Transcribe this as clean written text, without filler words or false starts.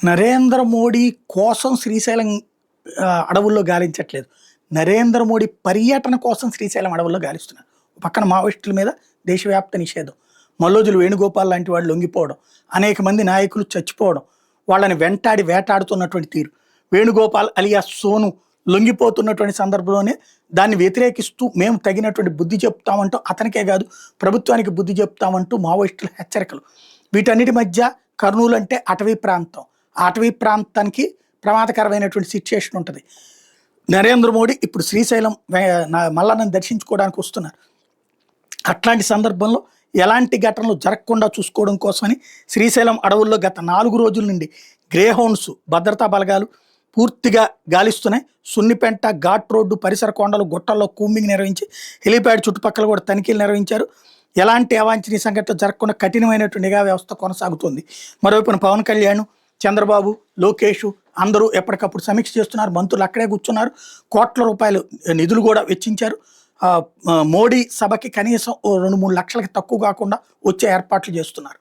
నరేంద్ర మోడీ కోసం శ్రీశైలం అడవుల్లో గాలించట్లేదు. నరేంద్ర మోడీ పర్యటన కోసం శ్రీశైలం అడవుల్లో గాలిస్తున్నారు. పక్కన మావోయిస్టుల మీద దేశవ్యాప్త నిషేధం. మల్లోజులు వేణుగోపాల్ లాంటి వాళ్ళు లొంగిపోవడం, అనేక మంది నాయకులు చచ్చిపోవడం, వాళ్ళని వెంటాడి వేటాడుతున్నటువంటి తీరు. వేణుగోపాల్ అలియాస్ సోను లొంగిపోతున్నటువంటి సందర్భంలోనే దాన్ని వ్యతిరేకిస్తూ మేము తగినటువంటి బుద్ధి చెప్తామంటూ, అతనికే కాదు ప్రభుత్వానికి బుద్ధి చెప్తామంటూ మావోయిస్టుల హెచ్చరికలు. వీటన్నిటి మధ్య కర్నూలు అంటే అటవీ ప్రాంతం. ఆ అటవీ ప్రాంతానికి ప్రమాదకరమైనటువంటి సిచ్యుయేషన్ ఉంటుంది. నరేంద్ర మోడీ ఇప్పుడు శ్రీశైలం మల్లన్నను దర్శించుకోవడానికి వస్తున్నారు. అట్లాంటి సందర్భంలో ఎలాంటి ఘటనలు జరగకుండా చూసుకోవడం కోసమని శ్రీశైలం అడవుల్లో గత 4 రోజుల నుండి గ్రేహౌండ్స్ భద్రతా బలగాలు పూర్తిగా గాలిస్తున్నాయి. సున్నిపెంట, ఘాట్ రోడ్డు, పరిసర కొండలు, గుట్టల్లో కూంబింగ్ నిర్వహించి హెలీప్యాడ్ చుట్టుపక్కల కూడా తనిఖీలు నిర్వహించారు. ఎలాంటి అవాంఛనీయ సంఘటన జరగకుండా కఠినమైనటువంటి నిఘా వ్యవస్థ కొనసాగుతుంది. మరోవైపున పవన్ కళ్యాణ్, చంద్రబాబు, లోకేష్ అందరూ ఎప్పటికప్పుడు సమీక్ష చేస్తున్నారు. మంత్రులు అక్కడే కూర్చున్నారు. కోట్ల రూపాయలు నిధులు కూడా వెచ్చించారు. మోడీ సభకి కనీసం 2-3 లక్షలకి తక్కువ కాకుండా వచ్చే ఏర్పాట్లు చేస్తున్నారు.